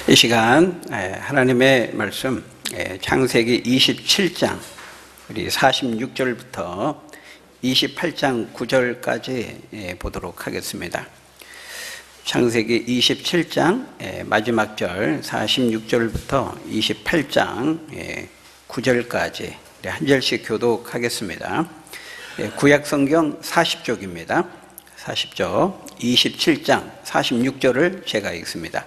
이 시간 하나님의 말씀 창세기 27장 우리 46절부터 28장 9절까지 보도록 하겠습니다. 창세기 27장 마지막 절 46절부터 28장 9절까지 한 절씩 교독하겠습니다. 구약성경 40쪽입니다. 40쪽 27장 46절을 제가 읽습니다.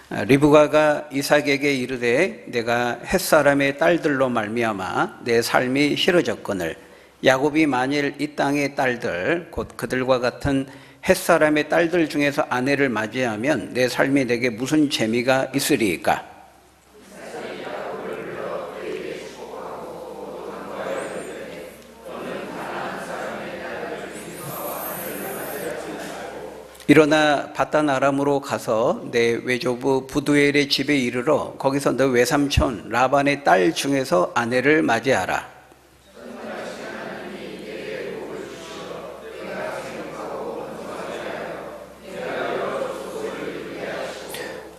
리브가가 이삭에게 이르되 내가 햇사람의 딸들로 말미암아 내 삶이 싫어졌거늘 야곱이 만일 이 땅의 딸들 곧 그들과 같은 햇사람의 딸들 중에서 아내를 맞이하면 내 삶이 내게 무슨 재미가 있으리이까? 일어나 밧단 아람으로 가서 내 외조부 부두엘의 집에 이르러 거기서 너 외삼촌 라반의 딸 중에서 아내를 맞이하라.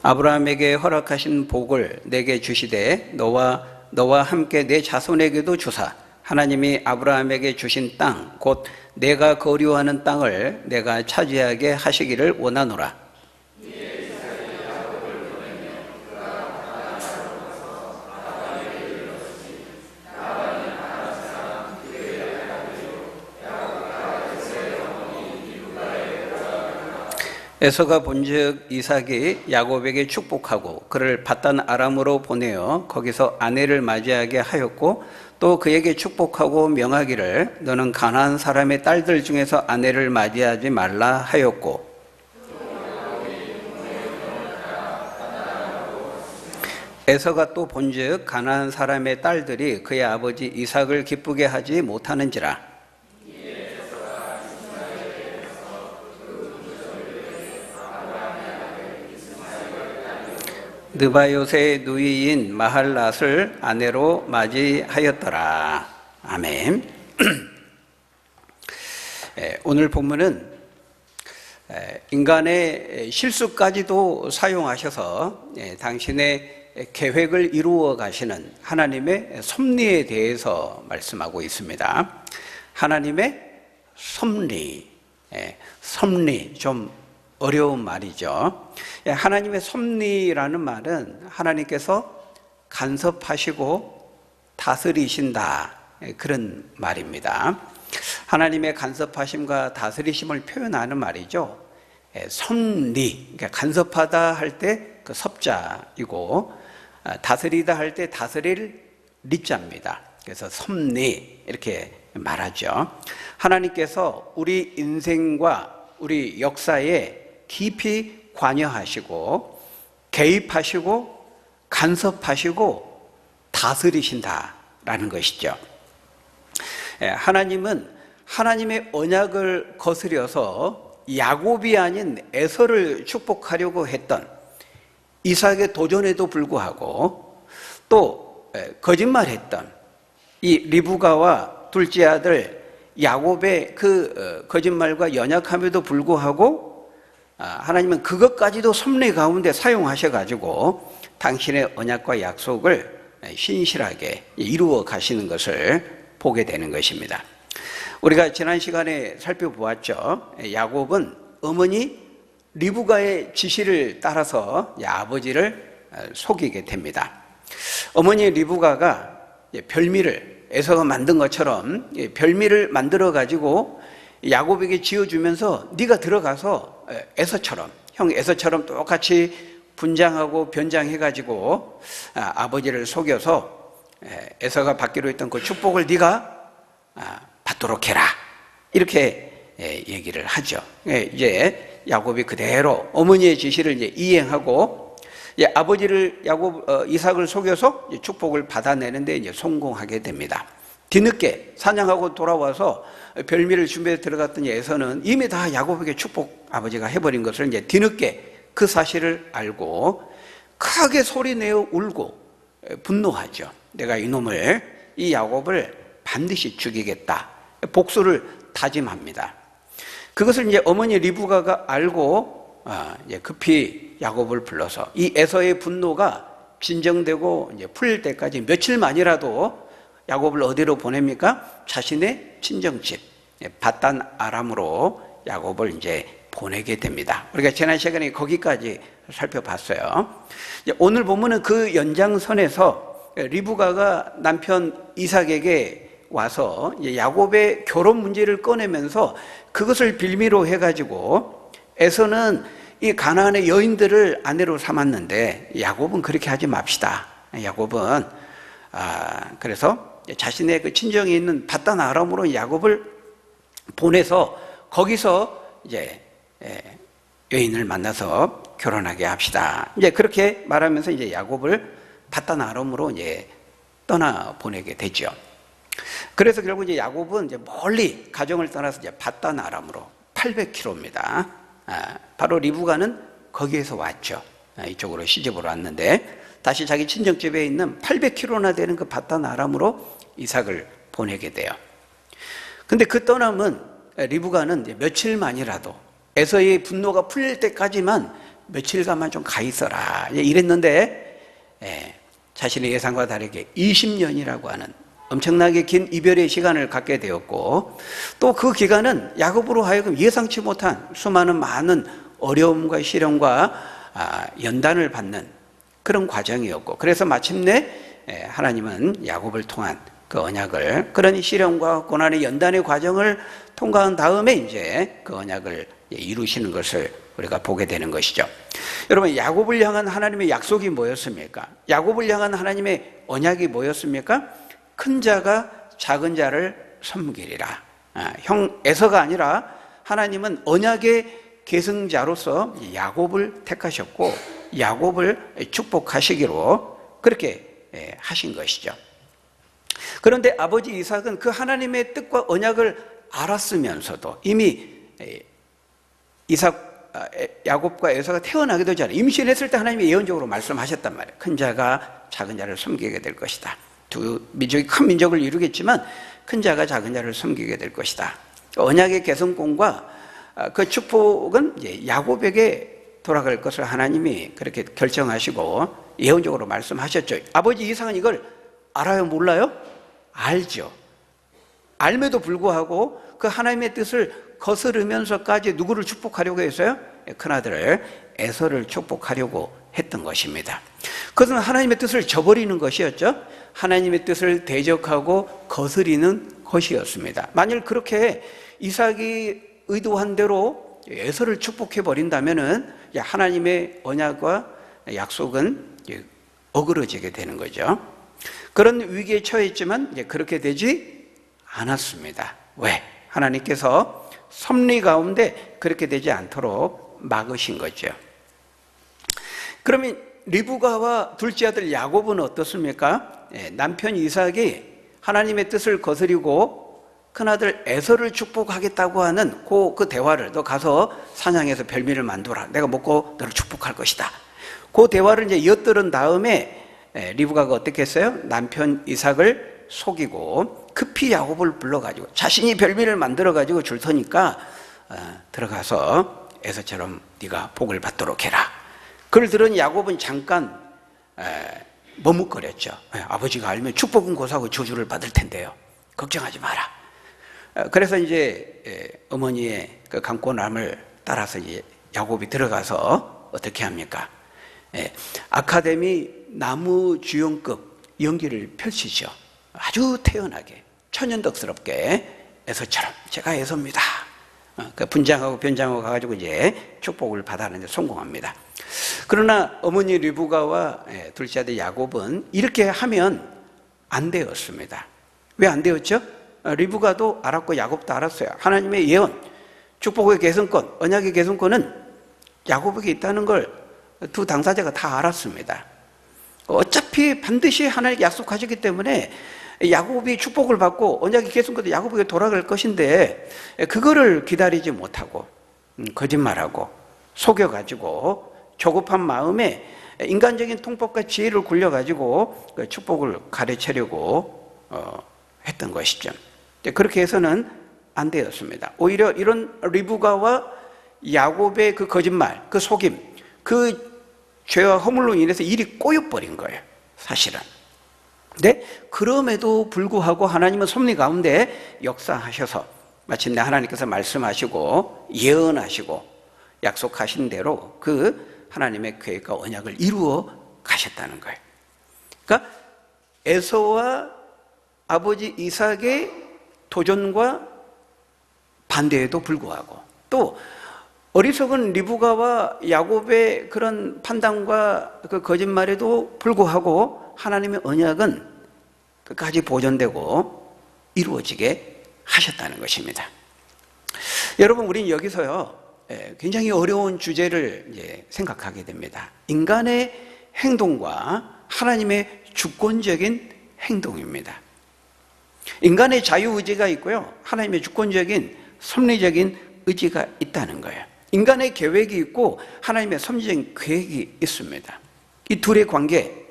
아브라함에게 허락하신 복을 내게 주시되 너와 함께 내 자손에게도 주사 하나님이 아브라함에게 주신 땅 곧 내가 거류하는 땅을 내가 차지하게 하시기를 원하노라. 에서가 본즉 이삭이 야곱에게 축복하고 그를 밧단 아람으로 보내어 거기서 아내를 맞이하게 하였고 또 그에게 축복하고 명하기를 너는 가나안 사람의 딸들 중에서 아내를 맞이하지 말라 하였고 에서가 또 본즉 가나안 사람의 딸들이 그의 아버지 이삭을 기쁘게 하지 못하는지라. 느바요스의 누이인 마할랏을 아내로 맞이하였더라. 아멘. 오늘 본문은 인간의 실수까지도 사용하셔서 당신의 계획을 이루어 가시는 하나님의 섭리에 대해서 말씀하고 있습니다. 하나님의 섭리, 섭리 좀 어려운 말이죠. 하나님의 섭리라는 말은 하나님께서 간섭하시고 다스리신다 그런 말입니다. 하나님의 간섭하심과 다스리심을 표현하는 말이죠. 섭리, 그러니까 간섭하다 할 때 그 섭자이고 다스리다 할 때 다스릴 리자입니다. 그래서 섭리 이렇게 말하죠. 하나님께서 우리 인생과 우리 역사에 깊이 관여하시고 개입하시고 간섭하시고 다스리신다라는 것이죠. 하나님은 하나님의 언약을 거스려서 야곱이 아닌 에서를 축복하려고 했던 이삭의 도전에도 불구하고 또 거짓말했던 이 리브가와 둘째 아들 야곱의 그 거짓말과 연약함에도 불구하고 하나님은 그것까지도 섭리 가운데 사용하셔가지고 당신의 언약과 약속을 신실하게 이루어 가시는 것을 보게 되는 것입니다. 우리가 지난 시간에 살펴보았죠. 야곱은 어머니 리브가의 지시를 따라서 아버지를 속이게 됩니다. 어머니 리브가가 별미를 에서가 만든 것처럼 별미를 만들어 가지고 야곱에게 지어주면서 네가 들어가서 에서처럼 형 에서처럼 똑같이 분장하고 변장해 가지고 아버지를 속여서 에서가 받기로 했던 그 축복을 네가 받도록 해라 이렇게 얘기를 하죠. 이제 야곱이 그대로 어머니의 지시를 이제 이행하고 아버지를 이삭을 속여서 축복을 받아내는데 이제 성공하게 됩니다. 뒤늦게 사냥하고 돌아와서 별미를 준비해 들어갔더니 에서는 이미 다 야곱에게 축복 아버지가 해버린 것을 이제 뒤늦게 그 사실을 알고 크게 소리내어 울고 분노하죠. 내가 이 야곱을 반드시 죽이겠다. 복수를 다짐합니다. 그것을 이제 어머니 리브가가 알고 이제 급히 야곱을 불러서 이 에서의 분노가 진정되고 이제 풀릴 때까지 며칠만이라도 야곱을 어디로 보냅니까? 자신의 친정집 밧단 아람으로 야곱을 이제 보내게 됩니다. 우리가 지난 시간에 거기까지 살펴봤어요. 오늘 보면은 그 연장선에서 리브가가 남편 이삭에게 와서 야곱의 결혼 문제를 꺼내면서 그것을 빌미로 해가지고 에서는 이 가나안의 여인들을 아내로 삼았는데 야곱은 그렇게 하지 맙시다. 야곱은 그래서 자신의 그 친정에 있는 밧단 아람으로 야곱을 보내서 거기서 이제 여인을 만나서 결혼하게 합시다. 이제 그렇게 말하면서 이제 야곱을 밧단 아람으로 이제 떠나 보내게 되죠. 그래서 결국 이제 야곱은 이제 멀리 가정을 떠나서 이제 밧단 아람으로 800km입니다. 바로 리브가는 거기에서 왔죠. 이쪽으로 시집으로 왔는데 다시 자기 친정집에 있는 800km나 되는 그 밧단 아람으로 이삭을 보내게 돼요. 근데 그 떠남은 리브가는 이제 며칠만이라도 에서의 분노가 풀릴 때까지만 며칠간만 좀 가 있어라 이랬는데 자신의 예상과 다르게 20년이라고 하는 엄청나게 긴 이별의 시간을 갖게 되었고 또 그 기간은 야곱으로 하여금 예상치 못한 수많은 많은 어려움과 시련과 연단을 받는 그런 과정이었고 그래서 마침내 하나님은 야곱을 통한 그 언약을 그런 시련과 고난의 연단의 과정을 통과한 다음에 이제 그 언약을 이루시는 것을 우리가 보게 되는 것이죠. 여러분 야곱을 향한 하나님의 약속이 뭐였습니까? 야곱을 향한 하나님의 언약이 뭐였습니까? 큰 자가 작은 자를 섬기리라. 형 에서가 아니라 하나님은 언약의 계승자로서 야곱을 택하셨고 야곱을 축복하시기로 그렇게 하신 것이죠. 그런데 아버지 이삭은 그 하나님의 뜻과 언약을 알았으면서도 이미 야곱과 에서가 태어나기도 전에 임신했을 때 하나님이 예언적으로 말씀하셨단 말이에요. 큰 자가 작은 자를 섬기게 될 것이다. 두 민족이 큰 민족을 이루겠지만 큰 자가 작은 자를 섬기게 될 것이다. 언약의 개성공과 그 축복은 이제 야곱에게 돌아갈 것을 하나님이 그렇게 결정하시고 예언적으로 말씀하셨죠. 아버지 이삭은 이걸 알아요? 몰라요? 알죠. 알매도 불구하고 그 하나님의 뜻을 거스르면서까지 누구를 축복하려고 했어요? 큰아들 에서를 축복하려고 했던 것입니다. 그것은 하나님의 뜻을 저버리는 것이었죠. 하나님의 뜻을 대적하고 거스리는 것이었습니다. 만일 그렇게 이삭이 의도한 대로 에서를 축복해 버린다면은 하나님의 언약과 약속은 어그러지게 되는 거죠. 그런 위기에 처했지만 그렇게 되지 않았습니다. 왜? 하나님께서 섭리 가운데 그렇게 되지 않도록 막으신 거죠. 그러면 리브가와 둘째 아들 야곱은 어떻습니까? 남편 이삭이 하나님의 뜻을 거스리고 큰아들 에서를 축복하겠다고 하는 그 대화를 너 가서 사냥해서 별미를 만들어라. 내가 먹고 너를 축복할 것이다. 그 대화를 이제 엿들은 다음에 리브가가 어떻게 했어요? 남편 이삭을 속이고 급히 야곱을 불러가지고 자신이 별미를 만들어가지고 줄 테니까 들어가서 에서처럼 네가 복을 받도록 해라. 그걸 들은 야곱은 잠깐 머뭇거렸죠. 아버지가 알면 축복은 고사하고 저주를 받을 텐데요. 걱정하지 마라. 그래서 이제 어머니의 그 강권함을 따라서 이제 야곱이 들어가서 어떻게 합니까? 아카데미 나무 주연급 연기를 펼치죠. 아주 태연하게 천연덕스럽게 에서처럼 제가 에서입니다. 그 분장하고 변장하고 가가지고 이제 축복을 받아내는데 성공합니다. 그러나 어머니 리브가와 둘째 아들 야곱은 이렇게 하면 안 되었습니다. 왜 안 되었죠? 리브가도 알았고 야곱도 알았어요. 하나님의 예언, 축복의 계승권, 언약의 계승권은 야곱에게 있다는 걸 두 당사자가 다 알았습니다. 어차피 반드시 하나님께 약속하셨기 때문에 야곱이 축복을 받고 언약의 계승권도 야곱에게 돌아갈 것인데 그거를 기다리지 못하고 거짓말하고 속여가지고 조급한 마음에 인간적인 통법과 지혜를 굴려가지고 축복을 가르치려고 했던 것이죠. 그렇게 해서는 안 되었습니다. 오히려 이런 리브가와 야곱의 그 거짓말, 그 속임, 그 죄와 허물로 인해서 일이 꼬여버린 거예요, 사실은. 근데 그럼에도 불구하고 하나님은 섭리 가운데 역사하셔서 마침내 하나님께서 말씀하시고 예언하시고 약속하신 대로 그 하나님의 계획과 언약을 이루어 가셨다는 거예요. 그러니까 에서와 아버지 이삭의 도전과 반대에도 불구하고, 또 어리석은 리브가와 야곱의 그런 판단과 그 거짓말에도 불구하고 하나님의 언약은 끝까지 보존되고 이루어지게 하셨다는 것입니다. 여러분, 우리는 여기서요 굉장히 어려운 주제를 이제 생각하게 됩니다. 인간의 행동과 하나님의 주권적인 행동입니다. 인간의 자유의지가 있고요, 하나님의 주권적인 섭리적인 의지가 있다는 거예요. 인간의 계획이 있고 하나님의 섭리적인 계획이 있습니다. 이 둘의 관계,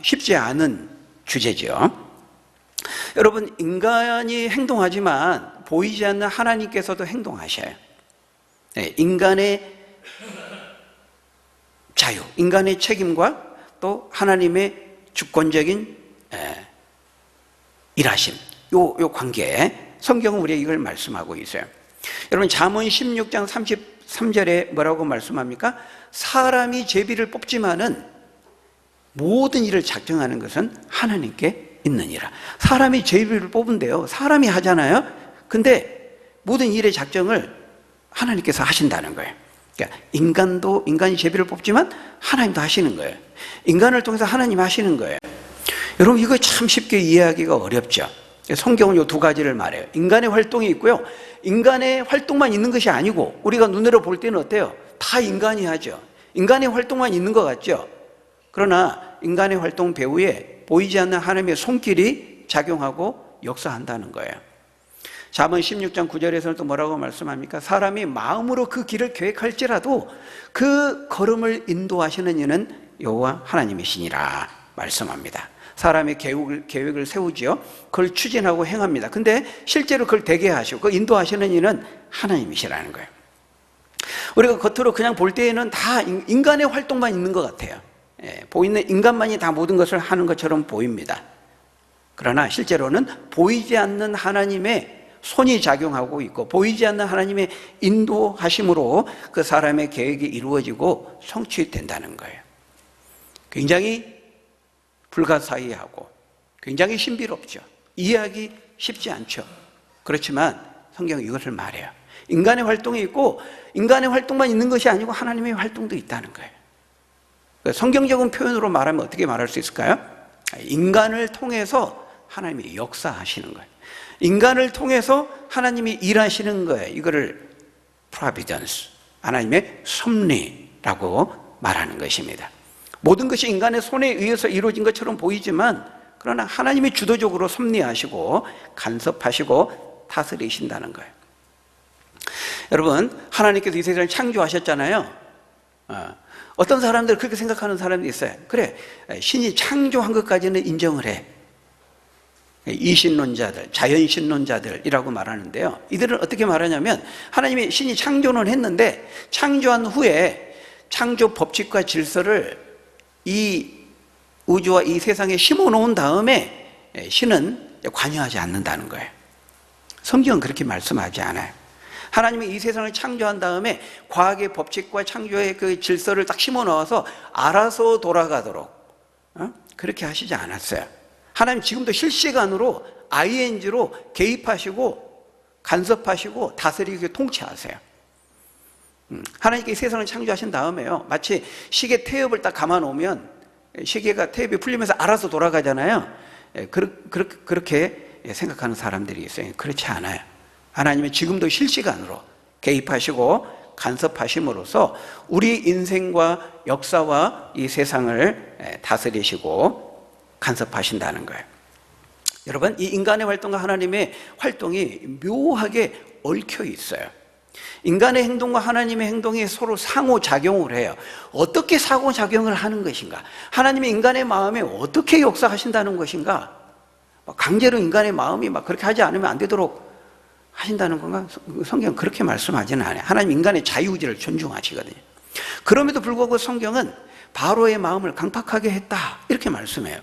쉽지 않은 주제죠. 여러분, 인간이 행동하지만 보이지 않는 하나님께서도 행동하셔요. 인간의 자유, 인간의 책임과 또 하나님의 주권적인 일하심, 요 관계, 성경은 우리에게 이걸 말씀하고 있어요. 여러분, 잠언 16장 33절에 뭐라고 말씀합니까? 사람이 제비를 뽑지만은 모든 일을 작정하는 것은 하나님께 있느니라. 사람이 제비를 뽑은데요, 사람이 하잖아요. 근데 모든 일의 작정을 하나님께서 하신다는 거예요. 그러니까 인간이 제비를 뽑지만 하나님도 하시는 거예요. 인간을 통해서 하나님 하시는 거예요. 여러분, 이거 참 쉽게 이해하기가 어렵죠. 성경은 이 두 가지를 말해요. 인간의 활동이 있고요, 인간의 활동만 있는 것이 아니고, 우리가 눈으로 볼 때는 어때요? 다 인간이 하죠. 인간의 활동만 있는 것 같죠. 그러나 인간의 활동 배후에 보이지 않는 하나님의 손길이 작용하고 역사한다는 거예요. 잠언 16장 9절에서는 또 뭐라고 말씀합니까? 사람이 마음으로 그 길을 계획할지라도 그 걸음을 인도하시는 이는 여호와 하나님이시니라 말씀합니다. 사람의 계획을 세우지요, 그걸 추진하고 행합니다. 근데 실제로 그걸 되게 하시고 그 인도하시는 이는 하나님이시라는 거예요. 우리가 겉으로 그냥 볼 때에는 다 인간의 활동만 있는 것 같아요. 보이는 인간만이 다 모든 것을 하는 것처럼 보입니다. 그러나 실제로는 보이지 않는 하나님의 손이 작용하고 있고, 보이지 않는 하나님의 인도하심으로 그 사람의 계획이 이루어지고 성취된다는 거예요. 굉장히 불가사의하고 굉장히 신비롭죠. 이해하기 쉽지 않죠. 그렇지만 성경은 이것을 말해요. 인간의 활동이 있고, 인간의 활동만 있는 것이 아니고 하나님의 활동도 있다는 거예요. 성경적인 표현으로 말하면 어떻게 말할 수 있을까요? 인간을 통해서 하나님이 역사하시는 거예요. 인간을 통해서 하나님이 일하시는 거예요. 이거를 providence, 하나님의 섭리라고 말하는 것입니다. 모든 것이 인간의 손에 의해서 이루어진 것처럼 보이지만, 그러나 하나님이 주도적으로 섭리하시고 간섭하시고 다스리신다는 거예요. 여러분, 하나님께서 이 세상을 창조하셨잖아요. 어떤 사람들, 그렇게 생각하는 사람들이 있어요. 그래, 신이 창조한 것까지는 인정을 해. 이신론자들, 자연신론자들이라고 말하는데요, 이들은 어떻게 말하냐면, 하나님이 신이 창조는 했는데 창조한 후에 창조 법칙과 질서를 이 우주와 이 세상에 심어놓은 다음에 신은 관여하지 않는다는 거예요. 성경은 그렇게 말씀하지 않아요. 하나님이 이 세상을 창조한 다음에 과학의 법칙과 창조의 그 질서를 딱 심어넣어서 알아서 돌아가도록 그렇게 하시지 않았어요. 하나님 지금도 실시간으로 ING로 개입하시고 간섭하시고 다스리고 통치하세요. 하나님께 이 세상을 창조하신 다음에요, 마치 시계 태엽을 딱 감아놓으면 시계가 태엽이 풀리면서 알아서 돌아가잖아요. 그렇게 생각하는 사람들이 있어요. 그렇지 않아요. 하나님은 지금도 실시간으로 개입하시고 간섭하심으로써 우리 인생과 역사와 이 세상을 다스리시고 간섭하신다는 거예요. 여러분, 이 인간의 활동과 하나님의 활동이 묘하게 얽혀 있어요. 인간의 행동과 하나님의 행동이 서로 상호작용을 해요. 어떻게 상호작용을 하는 것인가? 하나님이 인간의 마음에 어떻게 역사하신다는 것인가? 강제로 인간의 마음이 막 그렇게 하지 않으면 안 되도록 하신다는 건가? 성경은 그렇게 말씀하지는 않아요. 하나님 인간의 자유의지를 존중하시거든요. 그럼에도 불구하고 성경은 바로의 마음을 강팍하게 했다, 이렇게 말씀해요.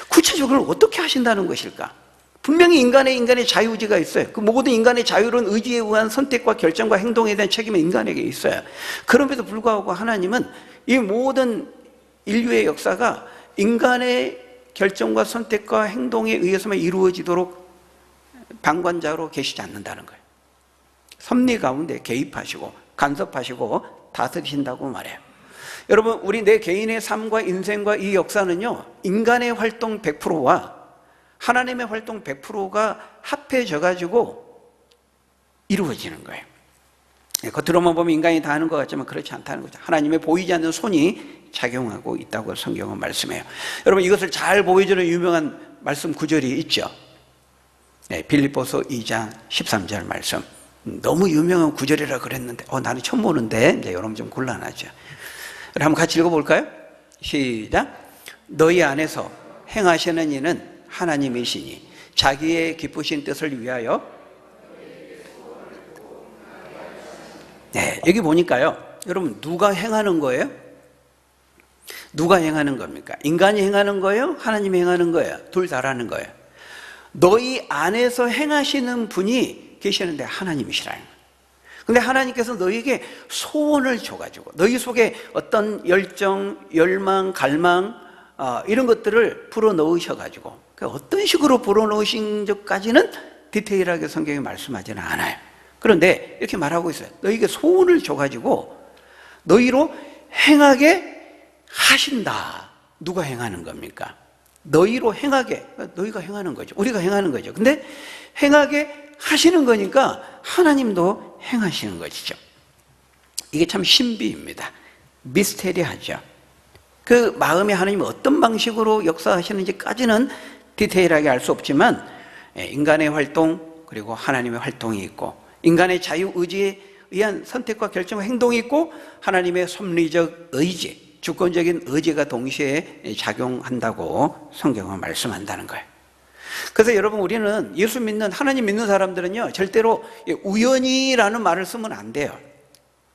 구체적으로 어떻게 하신다는 것일까? 분명히 인간의 자유의지가 있어요. 그 모든 인간의 자유로운 의지에 의한 선택과 결정과 행동에 대한 책임은 인간에게 있어요. 그럼에도 불구하고 하나님은 이 모든 인류의 역사가 인간의 결정과 선택과 행동에 의해서만 이루어지도록 방관자로 계시지 않는다는 거예요. 섭리 가운데 개입하시고 간섭하시고 다스리신다고 말해요. 여러분, 우리 내 개인의 삶과 인생과 이 역사는요, 인간의 활동 100%와 하나님의 활동 100%가 합해져 가지고 이루어지는 거예요. 겉으로만 보면 인간이 다 하는 것 같지만 그렇지 않다는 거죠. 하나님의 보이지 않는 손이 작용하고 있다고 성경은 말씀해요. 여러분, 이것을 잘 보여주는 유명한 말씀 구절이 있죠. 빌립보서 2장 13절 말씀. 너무 유명한 구절이라 그랬는데 나는 처음 보는데 이제 여러분 좀 곤란하죠. 한번 같이 읽어볼까요? 시작. 너희 안에서 행하시는 이는 하나님이시니 자기의 기쁘신 뜻을 위하여. 여기 보니까요, 여러분, 누가 행하는 거예요? 누가 행하는 겁니까? 인간이 행하는 거예요? 하나님이 행하는 거예요? 둘 다라는 거예요. 너희 안에서 행하시는 분이 계시는데 하나님이시라는 거예요. 근데 하나님께서 너희에게 소원을 줘가지고 너희 속에 어떤 열정, 열망, 갈망 이런 것들을 불어넣으셔가지고 어떤 식으로 불어넣으신 것까지는 디테일하게 성경이 말씀하지는 않아요. 그런데 이렇게 말하고 있어요. 너희에게 소원을 줘가지고 너희로 행하게 하신다. 누가 행하는 겁니까? 너희로 행하게, 너희가 행하는 거죠. 우리가 행하는 거죠. 근데 행하게 하시는 거니까 하나님도 행하시는 것이죠. 이게 참 신비입니다. 미스테리하죠. 그 마음에 하나님이 어떤 방식으로 역사하시는지까지는 디테일하게 알 수 없지만 인간의 활동 그리고 하나님의 활동이 있고 인간의 자유의지에 의한 선택과 결정과 행동이 있고 하나님의 섭리적 의지, 주권적인 의지가 동시에 작용한다고 성경은 말씀한다는 거예요. 그래서 여러분, 우리는 예수 믿는, 하나님 믿는 사람들은요, 절대로 우연히라는 말을 쓰면 안 돼요.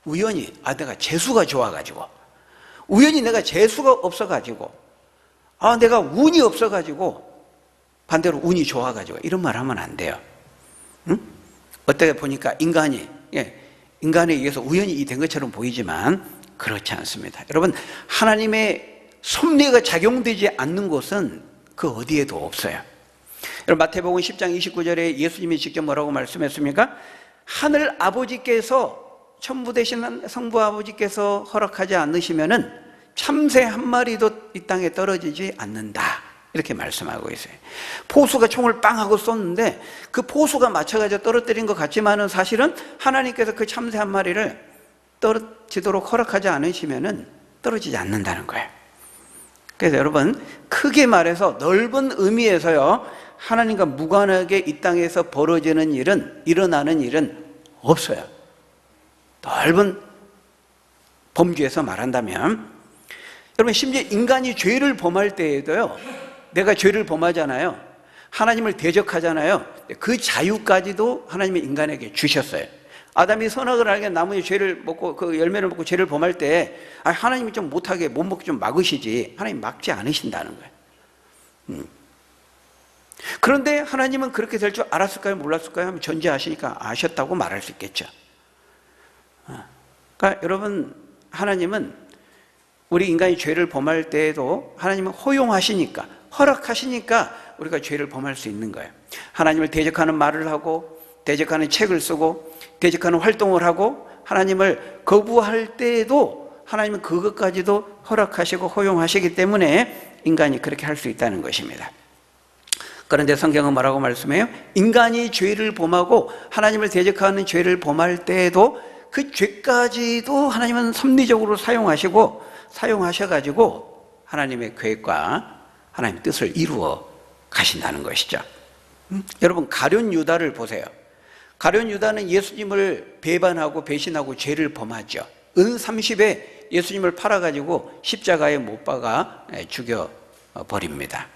우연히, 내가 재수가 좋아가지고, 우연히 내가 재수가 없어가지고, 내가 운이 없어가지고, 반대로 운이 좋아가지고, 이런 말 하면 안 돼요. 응? 어떻게 보니까 인간에 의해서 우연히 된 것처럼 보이지만 그렇지 않습니다. 여러분, 하나님의 섭리가 작용되지 않는 곳은 그 어디에도 없어요. 여러분, 마태복음 10장 29절에 예수님이 직접 뭐라고 말씀했습니까? 하늘 아버지께서, 천부 되신 성부 아버지께서 허락하지 않으시면은 참새 한 마리도 이 땅에 떨어지지 않는다, 이렇게 말씀하고 있어요. 포수가 총을 빵 하고 쏘는데 그 포수가 맞춰가지고 떨어뜨린 것 같지만은 사실은 하나님께서 그 참새 한 마리를 떨어지도록 허락하지 않으시면은 떨어지지 않는다는 거예요. 그래서 여러분, 크게 말해서 넓은 의미에서요, 하나님과 무관하게 이 땅에서 벌어지는 일은, 일어나는 일은 없어요. 넓은 범주에서 말한다면, 여러분, 심지어 인간이 죄를 범할 때에도요, 내가 죄를 범하잖아요. 하나님을 대적하잖아요. 그 자유까지도 하나님이 인간에게 주셨어요. 아담이 선악을 알게 나무의 죄를 먹고, 그 열매를 먹고 죄를 범할 때 하나님이 좀 못하게, 못 먹게 좀 막으시지 하나님 막지 않으신다는 거예요. 그런데 하나님은 그렇게 될 줄 알았을까요? 몰랐을까요? 하면 전제하시니까 아셨다고 말할 수 있겠죠. 그러니까 여러분, 하나님은 우리 인간이 죄를 범할 때에도 하나님은 허용하시니까, 허락하시니까 우리가 죄를 범할 수 있는 거예요. 하나님을 대적하는 말을 하고, 대적하는 책을 쓰고, 대적하는 활동을 하고, 하나님을 거부할 때에도 하나님은 그것까지도 허락하시고 허용하시기 때문에 인간이 그렇게 할 수 있다는 것입니다. 그런데 성경은 뭐라고 말씀해요? 인간이 죄를 범하고 하나님을 대적하는 죄를 범할 때에도 그 죄까지도 하나님은 섭리적으로 사용하셔가지고 하나님의 계획과 하나님의 뜻을 이루어 가신다는 것이죠. 여러분, 가룟 유다를 보세요. 가룟 유다는 예수님을 배반하고 배신하고 죄를 범하죠. 은 30에 예수님을 팔아가지고 십자가에 못 박아 죽여버립니다.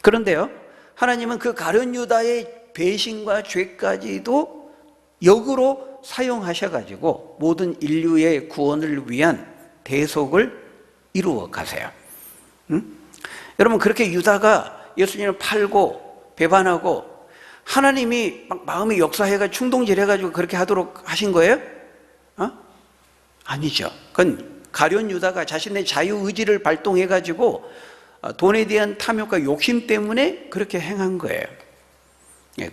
그런데요, 하나님은 그 가룟 유다의 배신과 죄까지도 역으로 사용하셔가지고 모든 인류의 구원을 위한 대속을 이루어 가세요. 여러분, 그렇게 유다가 예수님을 팔고 배반하고 하나님이 막 마음이 역사해가 충동질해가지고 그렇게 하도록 하신 거예요? 아니죠. 그건 가룟 유다가 자신의 자유의지를 발동해가지고 돈에 대한 탐욕과 욕심 때문에 그렇게 행한 거예요.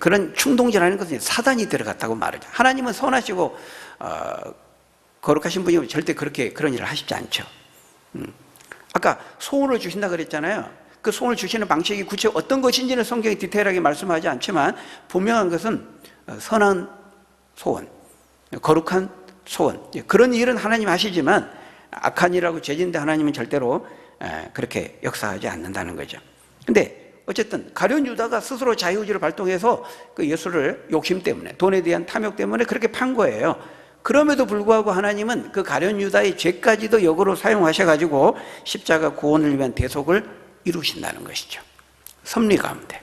그런 충동질하는 것은 사단이 들어갔다고 말하죠. 하나님은 선하시고 거룩하신 분이면 절대 그런 일을 하시지 않죠. 아까 소원을 주신다 그랬잖아요. 그 소원을 주시는 방식이 구체 어떤 것인지는 성경이 디테일하게 말씀하지 않지만 분명한 것은 선한 소원, 거룩한 소원, 그런 일은 하나님 하시지만 악한 일하고 죄진데 하나님은 절대로 그렇게 역사하지 않는다는 거죠. 근데 어쨌든 가룟 유다가 스스로 자유의지를 발동해서 그 예수를 욕심 때문에, 돈에 대한 탐욕 때문에 그렇게 판 거예요. 그럼에도 불구하고 하나님은 그 가룟 유다의 죄까지도 역으로 사용하셔가지고 십자가 구원을 위한 대속을 이루신다는 것이죠. 섭리 가운데.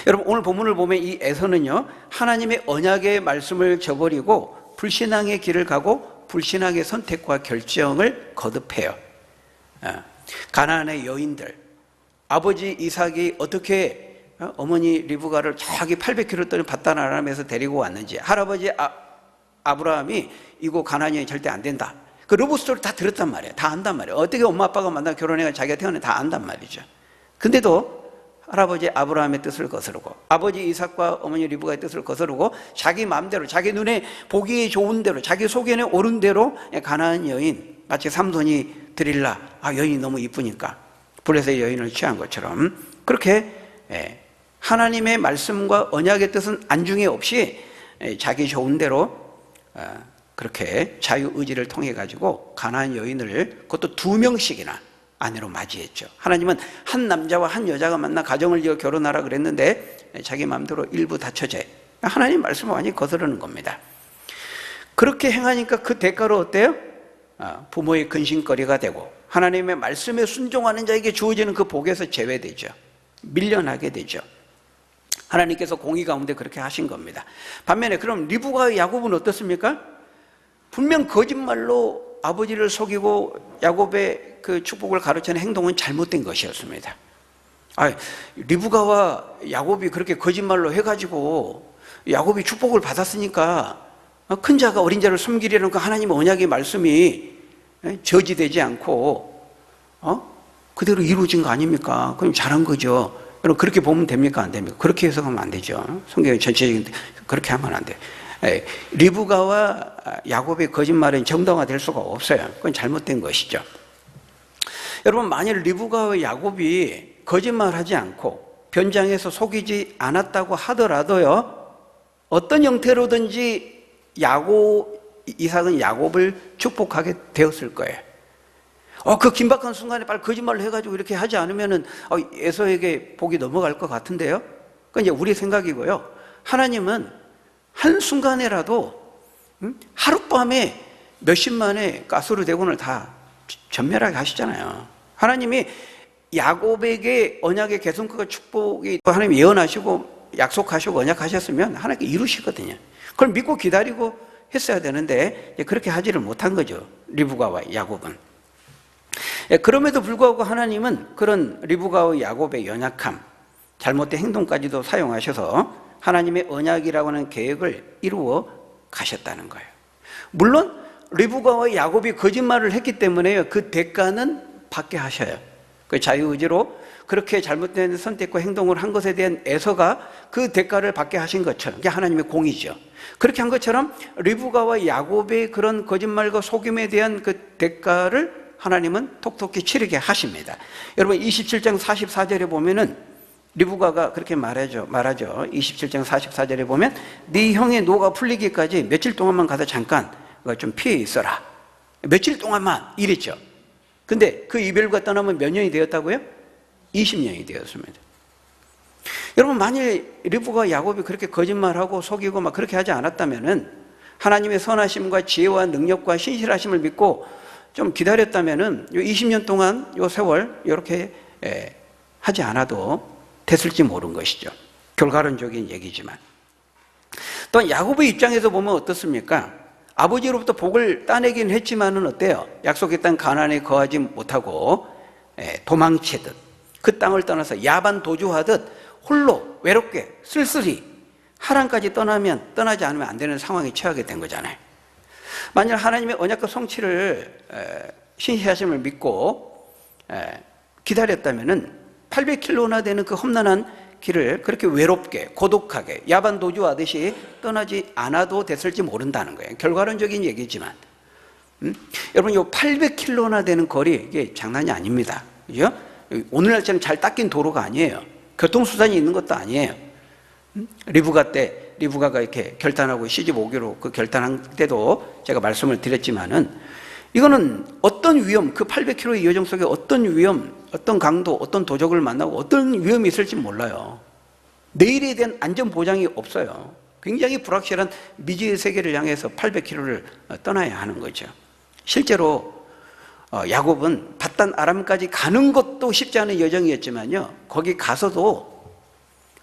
여러분, 오늘 본문을 보면 이 에서는요, 하나님의 언약의 말씀을 저버리고 불신앙의 길을 가고 불신앙의 선택과 결정을 거듭해요. 가나안의 여인들, 아버지 이삭이 어떻게 어머니 리브가를 저기 800km 바단 아람에서 데리고 왔는지, 할아버지 아브라함이 이거 가나안이 절대 안 된다, 그 러브 스토리 다 들었단 말이에요. 다 안단 말이에요. 어떻게 엄마 아빠가 만나 결혼해가 자기가 태어난 다 안단 말이죠. 근데도 할아버지 아브라함의 뜻을 거스르고 아버지 이삭과 어머니 리브가의 뜻을 거스르고 자기 마음대로, 자기 눈에 보기 좋은 대로, 자기 속에는 옳은 대로 가나안 여인, 마치 삼손이 드릴라, 여인이 너무 이쁘니까 블레셋 여인을 취한 것처럼 그렇게 하나님의 말씀과 언약의 뜻은 안중에 없이 자기 좋은 대로 그렇게 자유의지를 통해 가지고 가나안 여인을, 그것도 2명씩이나 아내로 맞이했죠. 하나님은 한 남자와 한 여자가 만나 가정을 지어 결혼하라 그랬는데 자기 마음대로 일부 다처제, 하나님 말씀을 완전히 거스르는 겁니다. 그렇게 행하니까 그 대가로 어때요? 부모의 근심거리가 되고 하나님의 말씀에 순종하는 자에게 주어지는 그 복에서 제외되죠. 밀려나게 되죠. 하나님께서 공의 가운데 그렇게 하신 겁니다. 반면에 그럼 리브가와 야곱은 어떻습니까? 분명 거짓말로 아버지를 속이고 야곱의 그 축복을 가로채는 행동은 잘못된 것이었습니다. 리브가와 야곱이 그렇게 거짓말로 해가지고 야곱이 축복을 받았으니까 큰 자가 어린 자를 숨기려는 그 하나님의 언약의 말씀이 저지되지 않고 그대로 이루어진 거 아닙니까? 그럼 잘한 거죠. 여러분, 그렇게 보면 됩니까? 안 됩니까? 그렇게 해석하면 안 되죠. 성경이 전체적인 그렇게 하면 안 돼요. 리브가와 야곱의 거짓말은 정당화될 수가 없어요. 그건 잘못된 것이죠. 여러분, 만일 리브가와 야곱이 거짓말하지 않고 변장해서 속이지 않았다고 하더라도요, 어떤 형태로든지 이삭은 야곱을 축복하게 되었을 거예요. 그 긴박한 순간에 빨리 거짓말을 해가지고 이렇게 하지 않으면은 에서에게 복이 넘어갈 것 같은데요. 그건 이제 우리 생각이고요. 하나님은 한순간에라도 하룻밤에 몇십만의 가스로 대군을 다 전멸하게 하시잖아요. 하나님이 야곱에게 언약의 개성과 축복이 하나님이 예언하시고 약속하시고 언약하셨으면 하나님께 이루시거든요. 그걸 믿고 기다리고 했어야 되는데 그렇게 하지를 못한 거죠, 리브가와 야곱은. 그럼에도 불구하고 하나님은 그런 리브가와 야곱의 연약함, 잘못된 행동까지도 사용하셔서 하나님의 언약이라고 하는 계획을 이루어 가셨다는 거예요. 물론 리브가와 야곱이 거짓말을 했기 때문에 그 대가는 받게 하셔요. 그 자유의지로 그렇게 잘못된 선택과 행동을 한 것에 대한 에서가 그 대가를 받게 하신 것처럼, 이게 하나님의 공이죠. 그렇게 한 것처럼 리브가와 야곱의 그런 거짓말과 속임에 대한 그 대가를 하나님은 톡톡히 치르게 하십니다. 여러분, 27장 44절에 보면은 리브가가 그렇게 말하죠. 27장 44절에 보면 네 형의 노가 풀리기까지 며칠 동안만 가서 잠깐 좀 피해 있어라. 며칠 동안만 이랬죠. 근데 그 이별과 떠나면 몇 년이 되었다고요? 20년이 되었습니다. 여러분, 만일 리브가와 야곱이 그렇게 거짓말하고 속이고 막 그렇게 하지 않았다면은, 하나님의 선하심과 지혜와 능력과 신실하심을 믿고 좀 기다렸다면은 요 20년 동안 요 세월 이렇게 하지 않아도 됐을지 모르는 것이죠. 결과론적인 얘기지만. 또 야곱의 입장에서 보면 어떻습니까? 아버지로부터 복을 따내긴 했지만은 어때요? 약속의 땅 가나안에 거하지 못하고 도망치듯 그 땅을 떠나서 야반 도주하듯 홀로 외롭게 쓸쓸히 하란까지 떠나지 않으면 안 되는 상황에 처하게 된 거잖아요. 만약 하나님의 언약과 성취를 신실하심을 믿고 기다렸다면은 800km나 되는 그 험난한 길을 그렇게 외롭게 고독하게 야반 도주하듯이 떠나지 않아도 됐을지 모른다는 거예요. 결과론적인 얘기지만 여러분, 요 800km나 되는 거리, 이게 장난이 아닙니다. 그죠? 오늘날처럼 잘 닦인 도로가 아니에요. 교통수단이 있는 것도 아니에요. 리브가가 이렇게 결단하고 시집 오기로 그 결단한 때도 제가 말씀을 드렸지만은 이거는 어떤 위험, 그 800km의 여정 속에 어떤 위험, 어떤 강도, 어떤 도적을 만나고 어떤 위험이 있을지 몰라요. 내일에 대한 안전 보장이 없어요. 굉장히 불확실한 미지의 세계를 향해서 800km를 떠나야 하는 거죠. 실제로 야곱은 밧단 아람까지 가는 것도 쉽지 않은 여정이었지만요, 거기 가서도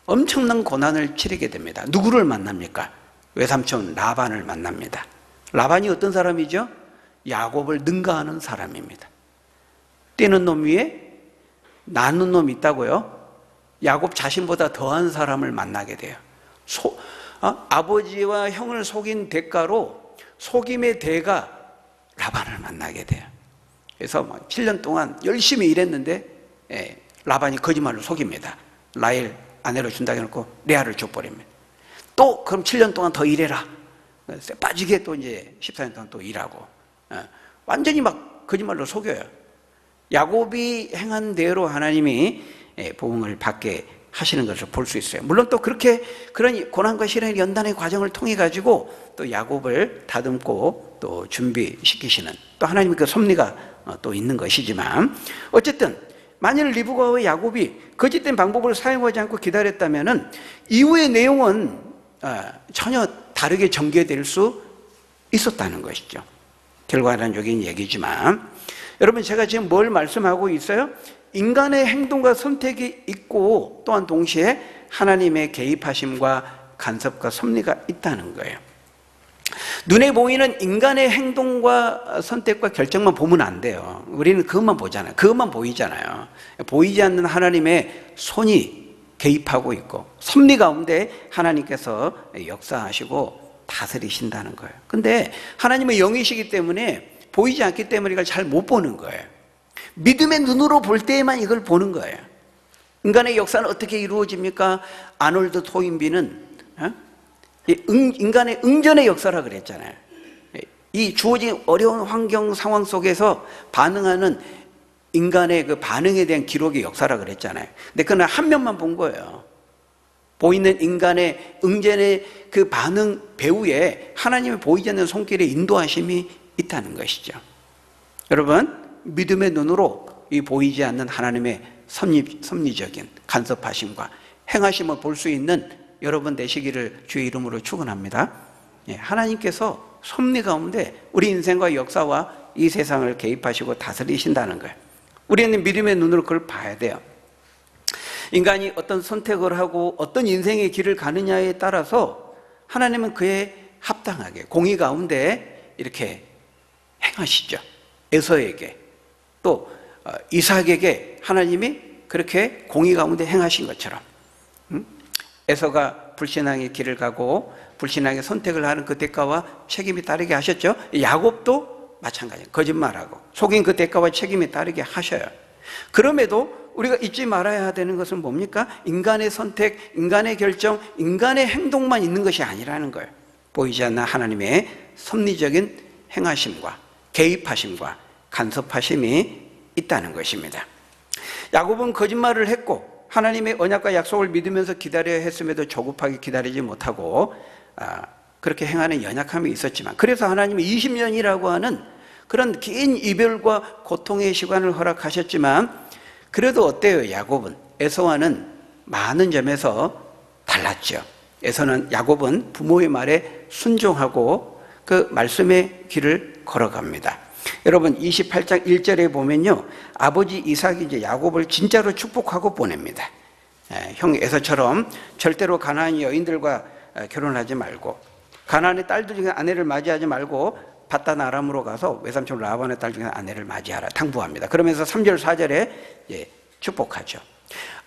엄청난 고난을 치르게 됩니다. 누구를 만납니까? 외삼촌 라반을 만납니다. 라반이 어떤 사람이죠? 야곱을 능가하는 사람입니다. 뛰는 놈 위에 나는 놈이 있다고요? 야곱 자신보다 더한 사람을 만나게 돼요. 아버지와 형을 속인 대가로 속임의 대가 라반을 만나게 돼요. 그래서 7년 동안 열심히 일했는데 라반이 거짓말로 속입니다. 라헬 아내로 준다고 해놓고 레아를 줘버립니다. 또 그럼 7년 동안 더 일해라. 빠지게 또 이제 14년 동안 또 일하고 완전히 막 거짓말로 속여요. 야곱이 행한 대로 하나님이 보응을 받게 하시는 것을 볼 수 있어요. 물론 또 그렇게 그런 고난과 시련의 연단의 과정을 통해 가지고 또 야곱을 다듬고 또 준비시키시는 또 하나님의 그 섭리가 또 있는 것이지만, 어쨌든 만일 리브가와 야곱이 거짓된 방법을 사용하지 않고 기다렸다면은 이후의 내용은 전혀 다르게 전개될 수 있었다는 것이죠. 결과론적인 얘기지만, 여러분, 제가 지금 뭘 말씀하고 있어요? 인간의 행동과 선택이 있고 또한 동시에 하나님의 개입하심과 간섭과 섭리가 있다는 거예요. 눈에 보이는 인간의 행동과 선택과 결정만 보면 안 돼요. 우리는 그것만 보잖아요. 그것만 보이잖아요. 보이지 않는 하나님의 손이 개입하고 있고 섭리 가운데 하나님께서 역사하시고 다스리신다는 거예요. 근데 하나님의 영이시기 때문에 보이지 않기 때문에 이걸 잘 못 보는 거예요. 믿음의 눈으로 볼 때에만 이걸 보는 거예요. 인간의 역사는 어떻게 이루어집니까? 아놀드 토인비는 인간의 응전의 역사라 그랬잖아요. 이 주어진 어려운 환경 상황 속에서 반응하는 인간의 그 반응에 대한 기록의 역사라 그랬잖아요. 근데 그건 한 면만 본 거예요. 보이는 인간의 응전의 그 반응 배후에 하나님의 보이지 않는 손길의 인도하심이 있다는 것이죠. 여러분, 믿음의 눈으로 이 보이지 않는 하나님의 섭리적인 간섭하심과 행하심을 볼 수 있는 여러분 되시기를 주의 이름으로 축원합니다. 하나님께서 섭리 가운데 우리 인생과 역사와 이 세상을 개입하시고 다스리신다는 거예요. 우리는 믿음의 눈으로 그걸 봐야 돼요. 인간이 어떤 선택을 하고 어떤 인생의 길을 가느냐에 따라서 하나님은 그에 합당하게 공의 가운데 이렇게 행하시죠. 에서에게 또 이삭에게 하나님이 그렇게 공의 가운데 행하신 것처럼 에서가 불신앙의 길을 가고 불신앙의 선택을 하는 그 대가와 책임이 따르게 하셨죠. 야곱도 마찬가지예요. 거짓말하고 속인 그 대가와 책임이 따르게 하셔요. 그럼에도 우리가 잊지 말아야 되는 것은 뭡니까? 인간의 선택, 인간의 결정, 인간의 행동만 있는 것이 아니라는 거예요. 보이지 않는 하나님의 섭리적인 행하심과 개입하심과 간섭하심이 있다는 것입니다. 야곱은 거짓말을 했고 하나님의 언약과 약속을 믿으면서 기다려야 했음에도 조급하게 기다리지 못하고 그렇게 행하는 연약함이 있었지만, 그래서 하나님이 20년이라고 하는 그런 긴 이별과 고통의 시간을 허락하셨지만, 그래도 어때요? 야곱은 에서와는 많은 점에서 달랐죠. 야곱은 부모의 말에 순종하고 그 말씀의 길을 걸어갑니다. 여러분, 28장 1절에 보면요, 아버지 이삭이 이제 야곱을 진짜로 축복하고 보냅니다. 형 에서처럼 절대로 가나안 여인들과 결혼하지 말고 가나안의 딸들 중에 아내를 맞이하지 말고 바단 아람으로 가서 외삼촌 라반의 딸 중에 아내를 맞이하라 당부합니다. 그러면서 3절 4절에 축복하죠.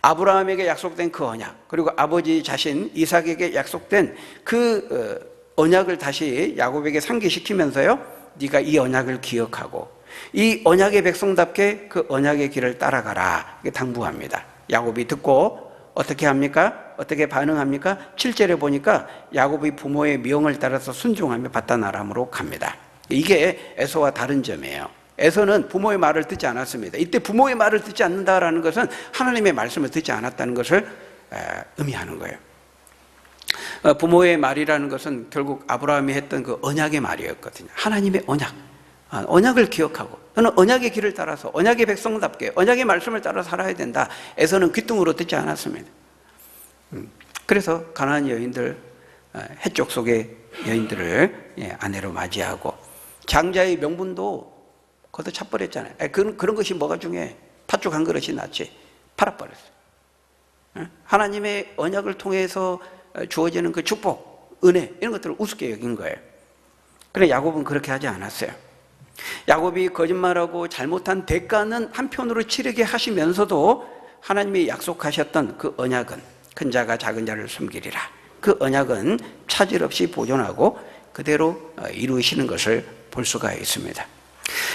아브라함에게 약속된 그 언약, 그리고 아버지 자신 이삭에게 약속된 그 언약을 다시 야곱에게 상기시키면서요, 네가 이 언약을 기억하고 이 언약의 백성답게 그 언약의 길을 따라가라, 이렇게 당부합니다. 야곱이 듣고 어떻게 합니까? 어떻게 반응합니까? 7절에 보니까 야곱이 부모의 명을 따라서 순종하며 바단 아람으로 갑니다. 이게 에서와 다른 점이에요. 에서는 부모의 말을 듣지 않았습니다. 이때 부모의 말을 듣지 않는다라는 것은 하나님의 말씀을 듣지 않았다는 것을 의미하는 거예요. 부모의 말이라는 것은 결국 아브라함이 했던 그 언약의 말이었거든요. 하나님의 언약, 언약을 기억하고 너는 언약의 길을 따라서 언약의 백성답게 언약의 말씀을 따라 살아야 된다. 에서는 귀뚱으로 듣지 않았습니다. 그래서 가나안 여인들, 해쪽 속의 여인들을 아내로 맞이하고 장자의 명분도 거기서 차버렸잖아요. 그런 것이 뭐가 중요해? 팥죽 한 그릇이 낫지. 팔아버렸어요. 하나님의 언약을 통해서 주어지는 그 축복, 은혜, 이런 것들을 우습게 여긴 거예요. 그런데 야곱은 그렇게 하지 않았어요. 야곱이 거짓말하고 잘못한 대가는 한편으로 치르게 하시면서도 하나님이 약속하셨던 그 언약은 큰 자가 작은 자를 숨기리라. 그 언약은 차질 없이 보존하고 그대로 이루시는 것을 볼 수가 있습니다.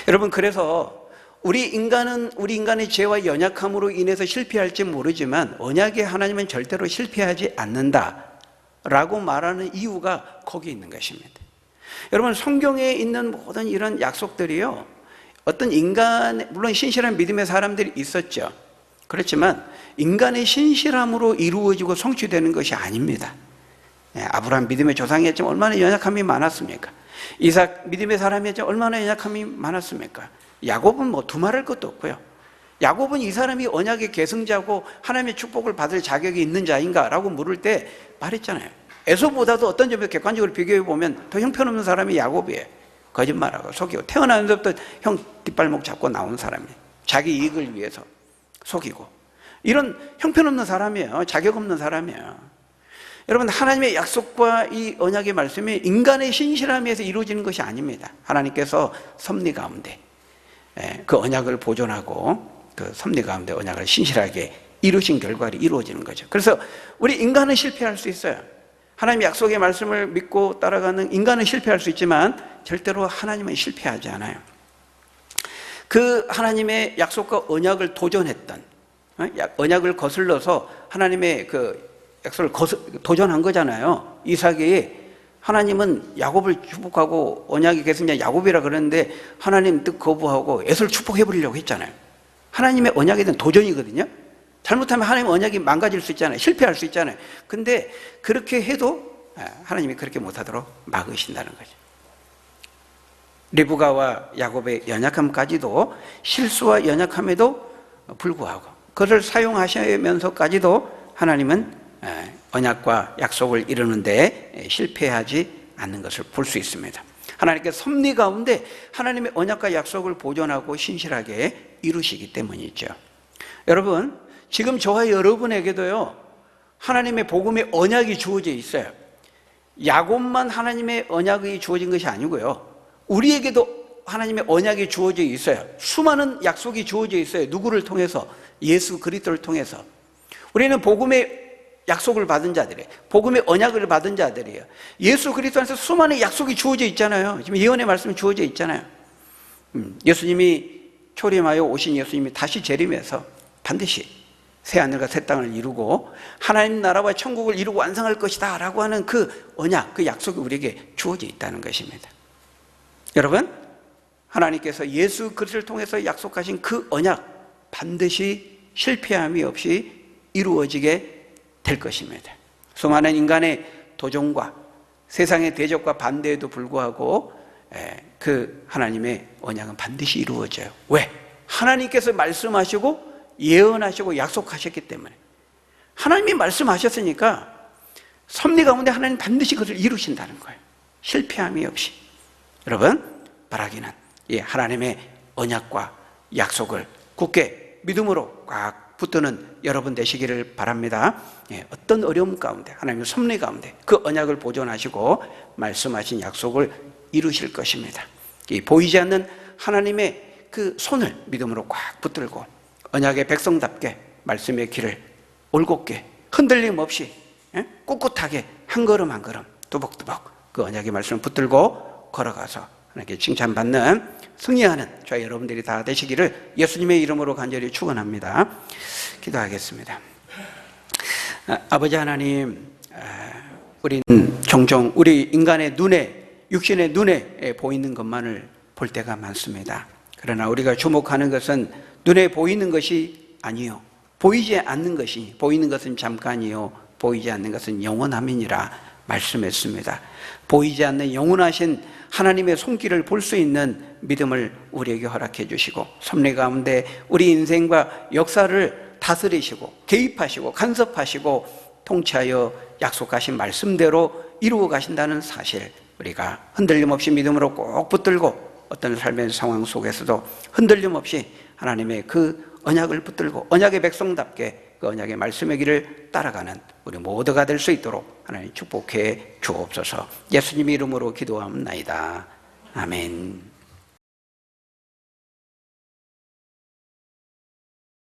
여러분, 그래서 우리 인간의 죄와 연약함으로 인해서 실패할지 모르지만 언약의 하나님은 절대로 실패하지 않는다라고 말하는 이유가 거기에 있는 것입니다. 여러분, 성경에 있는 모든 이런 약속들이요, 어떤 물론 신실한 믿음의 사람들이 있었죠. 그렇지만 인간의 신실함으로 이루어지고 성취되는 것이 아닙니다. 아브라함 믿음의 조상이었지만 얼마나 연약함이 많았습니까? 이삭 믿음의 사람이었지만 얼마나 연약함이 많았습니까? 야곱은 뭐 두말할 것도 없고요. 야곱은 이 사람이 언약의 계승자고 하나님의 축복을 받을 자격이 있는 자인가? 라고 물을 때 말했잖아요. 에서보다도 어떤 점에서 객관적으로 비교해 보면 더 형편없는 사람이 야곱이에요. 거짓말하고 속이고 태어나면서부터 형 뒷발목 잡고 나온 사람이에요. 자기 이익을 위해서 속이고 이런 형편없는 사람이에요. 자격 없는 사람이에요. 여러분, 하나님의 약속과 이 언약의 말씀이 인간의 신실함에서 이루어지는 것이 아닙니다. 하나님께서 섭리 가운데 그 언약을 보존하고 그 섭리 가운데 언약을 신실하게 이루신 결과로 이루어지는 거죠. 그래서 우리 인간은 실패할 수 있어요. 하나님의 약속의 말씀을 믿고 따라가는 인간은 실패할 수 있지만 절대로 하나님은 실패하지 않아요. 그 하나님의 약속과 언약을 도전했던, 언약을 거슬러서 하나님의 그 약속을 도전한 거잖아요. 이삭이 하나님은 야곱을 축복하고 언약의 계승자 야곱이라 그러는데 하나님 뜻 거부하고 에서를 축복해버리려고 했잖아요. 하나님의 언약에 대한 도전이거든요. 잘못하면 하나님의 언약이 망가질 수 있잖아요. 실패할 수 있잖아요. 근데 그렇게 해도 하나님이 그렇게 못하도록 막으신다는 거죠. 리브가와 야곱의 연약함까지도, 실수와 연약함에도 불구하고 그것을 사용하시면서까지도 하나님은 언약과 약속을 이루는데 실패하지 않는 것을 볼 수 있습니다. 하나님께서 섭리 가운데 하나님의 언약과 약속을 보존하고 신실하게 이루시기 때문이죠. 여러분, 지금 저와 여러분에게도요, 하나님의 복음의 언약이 주어져 있어요. 야곱만 하나님의 언약이 주어진 것이 아니고요, 우리에게도 하나님의 언약이 주어져 있어요. 수많은 약속이 주어져 있어요. 누구를 통해서? 예수 그리스도를 통해서. 우리는 복음의 약속을 받은 자들이에요. 복음의 언약을 받은 자들이에요. 예수 그리스도 안에서 수많은 약속이 주어져 있잖아요. 지금 예언의 말씀이 주어져 있잖아요. 예수님이 초림하여 오신 예수님이 다시 재림해서 반드시 새하늘과 새 땅을 이루고 하나님 나라와 천국을 이루고 완성할 것이다 라고 하는 그 언약, 그 약속이 우리에게 주어져 있다는 것입니다. 여러분, 하나님께서 예수 그리스도를 통해서 약속하신 그 언약 반드시 실패함이 없이 이루어지게 될 것입니다. 수많은 인간의 도전과 세상의 대적과 반대에도 불구하고 그 하나님의 언약은 반드시 이루어져요. 왜? 하나님께서 말씀하시고 예언하시고 약속하셨기 때문에. 하나님이 말씀하셨으니까 섭리 가운데 하나님 반드시 그것을 이루신다는 거예요. 실패함이 없이. 여러분, 바라기는 이 하나님의 언약과 약속을 굳게 믿음으로 꽉 붙드는 여러분 되시기를 바랍니다. 어떤 어려움 가운데, 하나님의 섭리 가운데 그 언약을 보존하시고 말씀하신 약속을 이루실 것입니다. 이 보이지 않는 하나님의 그 손을 믿음으로 꽉 붙들고 언약의 백성답게 말씀의 길을 올곧게 흔들림 없이 꿋꿋하게 한 걸음 한 걸음 두벅두벅 그 언약의 말씀을 붙들고 걸어가서 하나님께 칭찬받는 승리하는 저희 여러분들이 다 되시기를 예수님의 이름으로 간절히 축원합니다. 기도하겠습니다. 아버지 하나님, 우리는 종종 우리 인간의 눈에, 육신의 눈에 보이는 것만을 볼 때가 많습니다. 그러나 우리가 주목하는 것은 눈에 보이는 것이 아니요, 보이지 않는 것이, 보이는 것은 잠깐이요 보이지 않는 것은 영원함이니라 말씀했습니다. 보이지 않는 영원하신 하나님의 손길을 볼 수 있는 믿음을 우리에게 허락해 주시고 섭리 가운데 우리 인생과 역사를 다스리시고 개입하시고 간섭하시고 통치하여 약속하신 말씀대로 이루어 가신다는 사실, 우리가 흔들림 없이 믿음으로 꼭 붙들고 어떤 삶의 상황 속에서도 흔들림 없이 하나님의 그 언약을 붙들고 언약의 백성답게 그 언약의 말씀의 길을 따라가는 우리 모두가 될 수 있도록 하나님 축복해 주옵소서. 예수님 이름으로 기도합니다. 아멘.